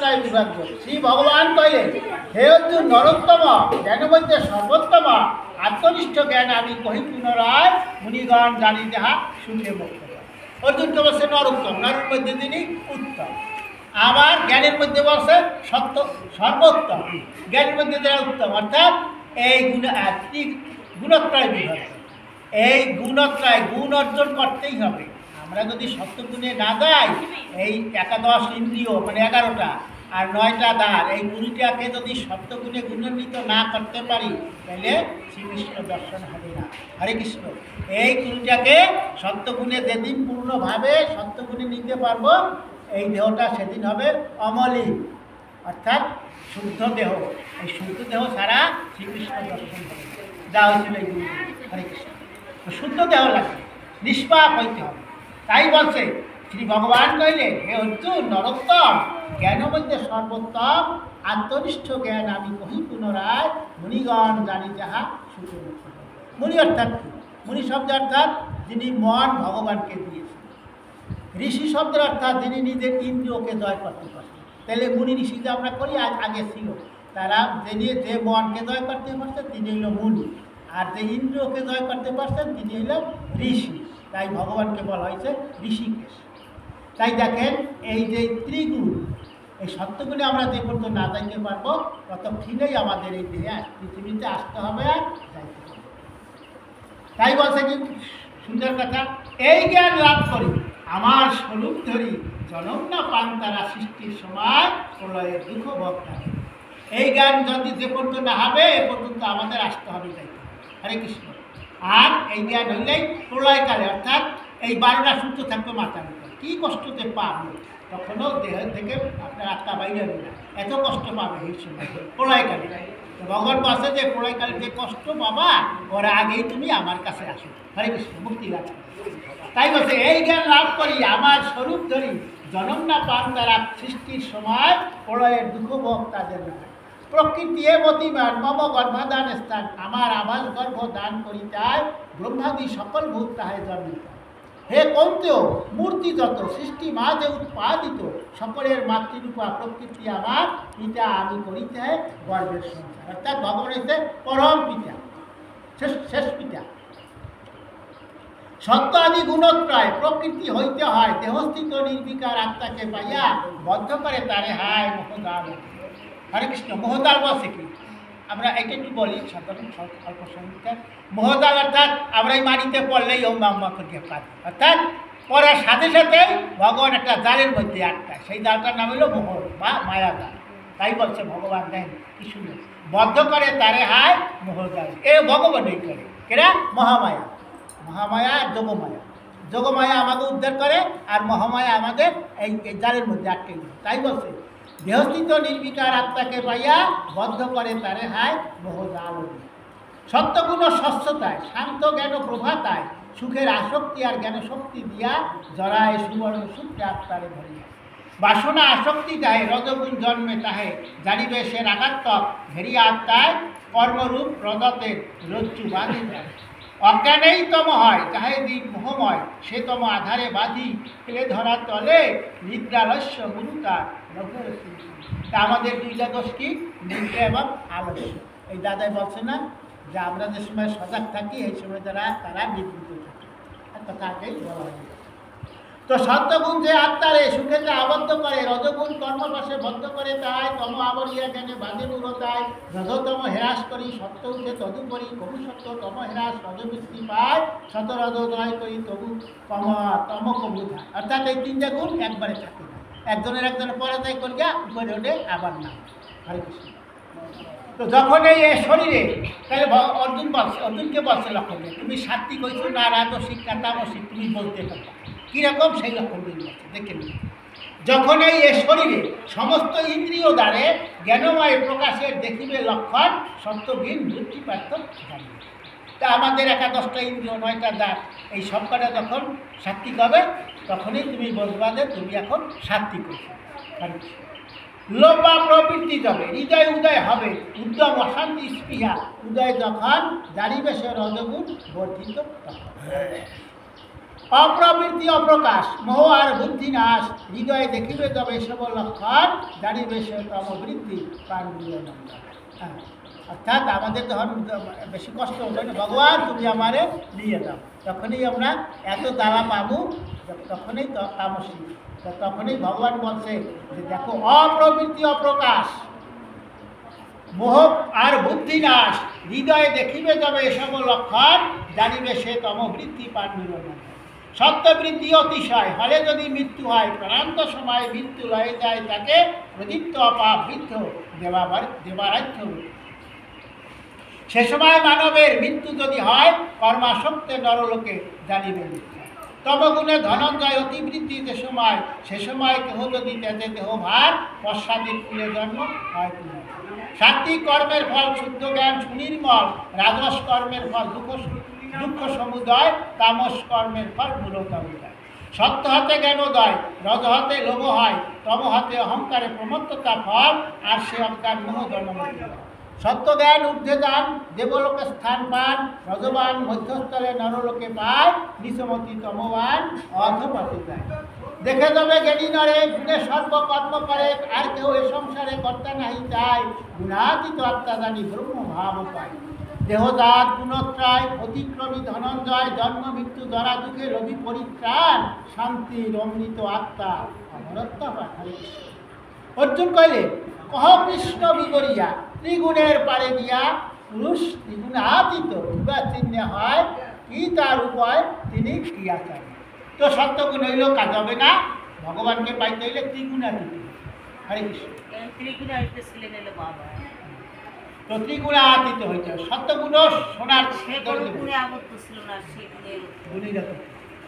গুণত্রয় বিভাজ্য। শ্রী ভগবান কহিলেন, হে অর্জুন, নরোত্তম জ্ঞান মধ্যে সর্বোত্তম আত্মনিষ্ঠ জ্ঞান আমি কহি পুনরায়, মুনিগণ জানি যাহা শুনে মুক্ত। অর্জুনকে বলছে নরোত্তম, নরের মধ্যে তিনি উত্তম। আবার জ্ঞানের মধ্যে বলছে সত্য সর্বোত্তম, জ্ঞানের মধ্যে যারা উত্তম, অর্থাৎ এই গুণত্রয় বিভাজ্য। এই গুণত্রয় গুণ অর্জন করতেই হবে। আমরা যদি সত্যগুণে না যাই, এই 11 ইন্দ্রিয় মানে 11টা আর 9টা দ্বার, এই 20টাকে যদি সত্যগুণে গুণান্বিত না করতে পারি, তাহলে শ্রীকৃষ্ণ দর্শন হবে না। হরে কৃষ্ণ। এই 20টাকে সত্যগুণে যেদিন পূর্ণভাবে সত্যগুণে নিতে পারবো, এই দেহটা সেদিন হবে অমলিন, অর্থাৎ শুদ্ধ দেহ। এই শুদ্ধ দেহ ছাড়া শ্রীকৃষ্ণ দর্শন হবে যা হয়েছিল এই গুরু। হরে কৃষ্ণ। শুদ্ধ দেহ লাগবে, নিষ্পাপ হইতে হবে। তাই বলছে শ্রী ভগবান কহিলেন, হে অর্জুন, নরোত্তম জ্ঞান মধ্যে সর্বোত্তম আত্মনিষ্ঠ জ্ঞান আমি কহি পুনরায়, মুনিগণ জানি যাহা শুনে মুক্ত। মুনি অর্থাৎ কি? মুনি শব্দ অর্থাৎ যিনি মন ভগবানকে দিয়েছেন। ঋষি শব্দের অর্থাৎ যিনি নিজের ইন্দ্রিয়কে জয় করতে পারেন। তাহলে মুনি ঋষি যে আমরা করি আগে ছিল, তারা যে মনকে জয় করতে পারছেন তিনি হইল মুনি, আর যে ইন্দ্রিয়কে জয় করতে পারছেন তিনি হইলেন ঋষি। তাই ভগবানকে বলা হয়েছে ঋষিকেশ। তাই দেখেন, এই যে ত্রিগুণ, এই সত্যগুণে আমরা যে পর্যন্ত না যাইতে পারবো, ততক্ষণেই আমাদের এই দেহে পৃথিবীতে আসতে হবে আর যাইতে হবে। তাই বলছে কি সুন্দর কথা, এই জ্ঞান লাভ করি আমার স্বরূপ ধরি, জনম না পান তারা সৃষ্টির সময় প্রলয়ের দুঃখ ভোগ থাকে। এই জ্ঞান যদি যে পর্যন্ত না হবে, এ পর্যন্ত আমাদের আসতে হবে, যাইতে হবে। হরে কৃষ্ণ। আর এই জ্ঞান হইলেই প্রলয়কালে, অর্থাৎ এই 12টা সূত্র থাকবে মাথার উপর, কী কষ্টতে পাবে, তখনও দেহ থেকে আপনার আত্মা বাইরে হবে না, এত কষ্ট পাবে এই সময় প্রলয়কালে। তো ভগবান বলছে যে প্রলয়কালে যে কষ্ট পাবা, ওর আগেই তুমি আমার কাছে আসো। হরে কৃষ্ণ, মুক্তি লাভ। তাই বলছে এই জ্ঞান লাভ করি আমার স্বরূপ ধরি, জনম না পান তারা সৃষ্টির সময় প্রলয়ের দুঃখ ভোগ তাদের না। প্রকৃতি এ মতিমান মম গর্ভাদান স্থান, আমার আবাস গর্ভ দান করিতায়, ব্রহ্মাদি সকল ভূত তাহায় জন্মিত। হে কৌন্তেয়, মূর্তি যত সৃষ্টি মাঝে উৎপাদিত, সকলের মাতৃরূপা প্রকৃতি আমার পিতা আমি করিতে গর্বের সংসার। অর্থাৎ ভগবান হইতে পরম পিতা, শেষ পিতা। সত্য আদি গুণত্রয় প্রকৃতি হইতে হয়, দেহস্থিত নির্বিকার আত্মাকে পাইয়া বদ্ধ করে তারে হায় মোহদাল। হরে কৃষ্ণ। মোহদাল বলছে কি? আমরা এটা একটু বলি সাধারণ অল্প সংখ্যা। মোহদাল অর্থাৎ আমরা এই মাটিতে পড়লেই ওম আম্মা করে কাঁদে, অর্থাৎ পড়ার সাথে সাথে ভগবান একটা জালের মধ্যে আটকায়, সেই জালটার নাম হলো মোহ বা মায়া জাল। তাই বলছে ভগবান দেন কি সুন্দর, বদ্ধ করে তারে হায় মোহদাল। এ ভগবানই করে, কেরা? মহামায়া। মহামায়া আর যোগমায়া। যোগমায়া আমাকে উদ্ধার করে, আর মহামায়া আমাদের এই জালের মধ্যে আটকে দেয়। তাই বলছে দেহস্থিত নির্বিকার আত্মাকে পাইয়া বদ্ধ করে তারে হায় মোহজাল। সত্যগুণ স্বচ্ছতায়, শান্ত জ্ঞান প্রভাতায়, সুখের আসক্তি আর জ্ঞান শক্তি দিয়া জড়ায় সুবর্ণ সূত্রে আত্মারে ভরিয়া। বাসনা আসক্তি গায়ে রজগুণ জন্মে তাহে, জানিবে সে রাগাত্মক ঘেরিয়া আত্মায়, কর্মরূপ রজতের রজ্জু বাঁধি যায়। অজ্ঞানেই তম হয় তাহে দিন মোহময়, সে তম আধারে বাঁধি পেলে ধরার তলে, নিদ্রালস্য গুরুতা নগর। তা আমাদের দুইটা দোষ কি? নিদ্রা এবং আলস্য। এই দাদাই বলছে না যে আমরা যে সময় সজাগ থাকি এই সময় তারা নিবৃত্ত থাকে, আর কথা আগেই বলা হয়ে গেছে। তো সত্যগুণ যে আত্মারে সুখেতে আবদ্ধ করে, রজগুণ কর্মপাশে বদ্ধ করে তাই, তম আবরিয়া জ্ঞানে বাঁধে মূলতায়, রজতম হ্রাস করি সত্য উঠে তদুপরি, কবু সত্য তম হ্রাস রজবৃত্তি পায়, শত রজ নয় করি তবু তম কবুধা। অর্থাৎ এই 3টা গুণ একবারে থাকে না, একজনের পরাজয় করিয়া উপরে ওঠে আবার না। হরে কৃষ্ণ। তো যখন এই শরীরে, তাহলে অর্জুনকে বলছে লক্ষণ, তুমি সাত্বিক হইছো না রাজসিক না তামসিক, তুমি বলতে পারো কীরকম সেই লক্ষণগুলি বলছে দেখে নিন। যখন এই শরীরে সমস্ত ইন্দ্রিয় দ্বারে জ্ঞানময় প্রকাশের দেখিবে লক্ষণ, সত্যহীন বুদ্ধি পার্থ জানবে। তা আমাদের 11টা ইন্দ্রিয় 9টা দ্বার, এই সবকটা যখন সাত্বিক হবে তখনই তুমি বলবা যে তুমি এখন সাত্বিক হয়েছো। লোভ বা প্রবৃত্তি যাবে, হৃদয় উদয় হবে, উদ্যম অশান্তি স্পৃহা উদয় যখন জানিবে সে রজগুণ বর্ধিত তখন। অপ্রবৃত্তি অপ্রকাশ, মোহ আর বুদ্ধি নাশ, হৃদয়ে দেখিবে তবে সব লক্ষণ, জানিবে সে তমবৃত্তি প্রাণগুলো নন্দন। হ্যাঁ, অর্থাৎ আমাদের যখন বেশি কষ্ট হবে না, ভগবান তুমি আমারে নিয়ে দাও, তখনই আমরা এত দ্বারা পাবো, তখনই তামসী, তখনই ভগবান বলছে যে দেখো অপ্রবৃত্তি অপ্রকাশ, মোহ আর বুদ্ধি নাশ, হৃদয়ে দেখিবে তবে এসব লক্ষণ, জানিবে সে তমবৃত্তি প্রাণগুলো নন্দন। সত্যবৃদ্ধি অতিশয় হলে যদি মৃত্যু হয়, প্রাণান্ত সময় মৃত্যু লয়ে যায় তাকে, প্রদীপ্ত অপাপ বৃদ্ধ দেবারাধ্য। সে সময় মানবের মৃত্যু যদি হয়, কর্মাসক্তে নরলোকে জানিবে মৃত্যু। তবগুণে ধনঞ্জয় অতিবৃদ্ধি যে সময়, সে সময় কেহ যদি তেজে দেহ ভার, পশ্চাদিক কুলে জন্ম হয় পুনঃ। সাত্বিক কর্মের ফল শুদ্ধ জ্ঞান সুনির্মল, রাজস কর্মের ফল দুঃখ সমুদয়, তামস কর্মের ফল মূলতা উদয়। সত্য হাতে জ্ঞানোদয়, রজ হাতে লোভ হয়, তম হাতে অহংকারে প্রমত্ততা ফল, আর সে অজ্ঞান মোহ জন্মমৃত্যু। সত্য জ্ঞান ঊর্ধ্বে যান, দেবলোকে স্থান পান, রজবান মধ্যস্থলে নরলোকে পায়, নিসমতি তমবান অধপতি যায়। দেখে যাবে জ্ঞানী নরে, গুণে সর্বকর্ম করে, আর কেউ এ সংসারে কর্তা নাহি চায়, গুণাতীত আত্মা জানি ব্রহ্ম ভাব পায়। দেহজাত গুণত্রয় অতিক্রমী ধনঞ্জয়, জন্ম মৃত্যু ধরা দুঃখে রবি পরিত্রাণ, শান্তির অমৃত আত্মা অমরত্ব পাঠায়। অর্জুন কইলে কহ কৃষ্ণ বিগরিয়া, ত্রিগুণের পারে দিয়া, পুরুষ ত্রিগুণাতীত বা চিহ্নে হয়, কি তার উপায় তিনি ক্রিয়া চান। তো সত্যগুণ হইল কাজ হবে না, ভগবানকে পাইতে হইলে ত্রিগুণাতীত। হরে কৃষ্ণ। তো ত্রিগুণাতীত হইতে হবে, সত্যগুণ সোনার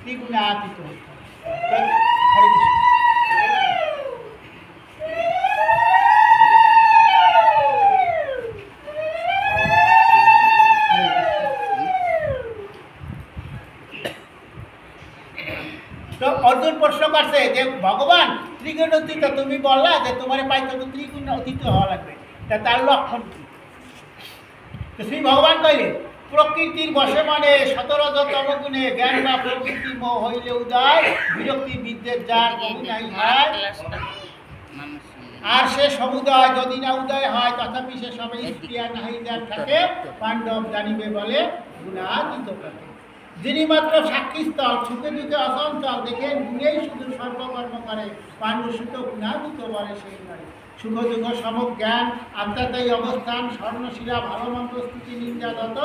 ত্রিগুণাতীত হইতে হবে। হরে কৃষ্ণ। তো অর্জুন প্রশ্ন করছে যে ভগবান ত্রিগুণ অতীত, তুমি বললা যে তোমার পাইতে তো ত্রিগুণ অতীত হওয়া লাগবে, তার লক্ষণ কি? তো শ্রী ভগবান কইলে প্রকৃতির বশে মানে 17তম গুণে জ্ঞান বা প্রকৃতি মোহ হইলে উদয়, বিরক্তি বিদ্যের যার বহু নাই হয়, আর সে সমুদয় যদি না উদয় হয়, তথাপি সে সবাই ক্রিয়া নাহি যার থাকে, পাণ্ডব জানিবে বলে গুণাতীত থাকে। যিনি মাত্র সাক্ষীস্থল, সুখে দুঃখে অসঞ্চল, দেখেন গুণেই শুধু সর্বকর্ম করে, পাণ্ডুসূত গুণাতীত বলে সেই নয়। সুখ দুঃখ সমজ্ঞান, আত্মাতাই অবস্থান, স্বর্ণশিলা ভালো মন্ত্র স্থিতি নিন্দা দত,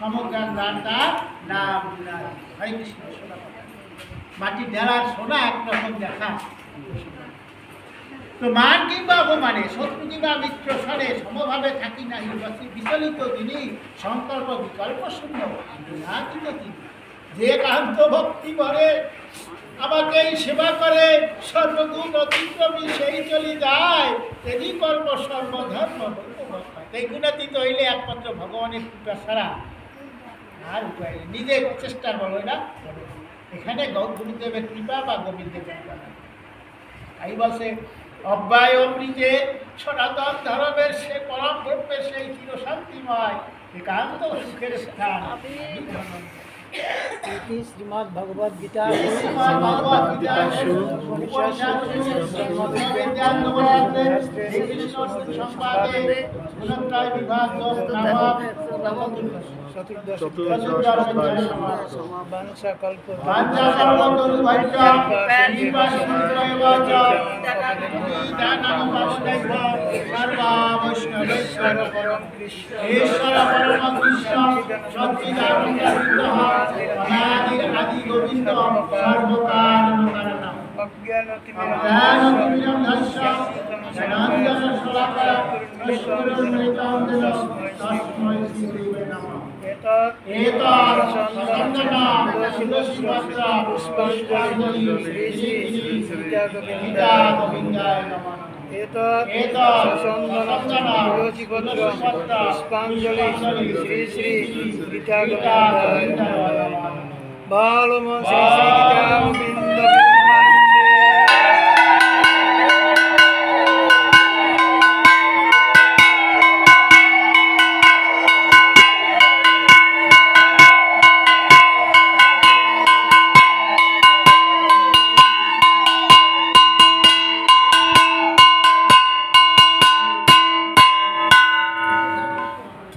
সমজ্ঞান দান তার নাম গুণাতীত। হরে কৃষ্ণ। সোনা মাটির ঢেলার সোনা একরকম দেখা, তো মান কিংবা অপমানে, শত্রু কিংবা মিত্র স্বরে, সমভাবে থাকি নাহি বিচলিত যিনি, সংকল্প বিকল্প শূন্য গুণাতীত তিনি। যে কান্ত ভক্তি করে আমাকেই সেবা করে, সর্বগুণ অতিক্রমী সেই চলি যায়, তেনি কর্ম সর্বধর্ম। এই গুণাতীত হইলে একমাত্র ভগবানের কৃপা ছাড়া আর উপায় নেই, নিজের চেষ্টার বল না। এখানে গুরুদেবের কৃপা বা গোবিন্দের কৃপা না। এই বলছে অব্যয় অমৃতে সনাতন ধর্মের সে পরম ব্রহ্মে সেই চিরশান্তিময়, একান্ত সুখের স্থান। শ্রীমদ্ ভগবদ গীতা আদি গোবিন্দ সর্বকারণ কারণম অজ্ঞানতিমিরম ধস্য জ্ঞানাঞ্জন শলাকয়া তস্মৈতং তস্মৈ শ্রীগুরুবে নমঃ। এতৎ সন্দনা তুলসী পত্র পুষ্পাঞ্জলি শ্রী শ্রী গীতা গোবিন্দায় নমঃ। এতৎ সন্দনা তুলসী পত্র পুষ্পাঞ্জলি শ্রী শ্রী গীতা গোবিন্দায় নমঃ। বালম শ্রী শ্রী গীতা গোবিন্দ।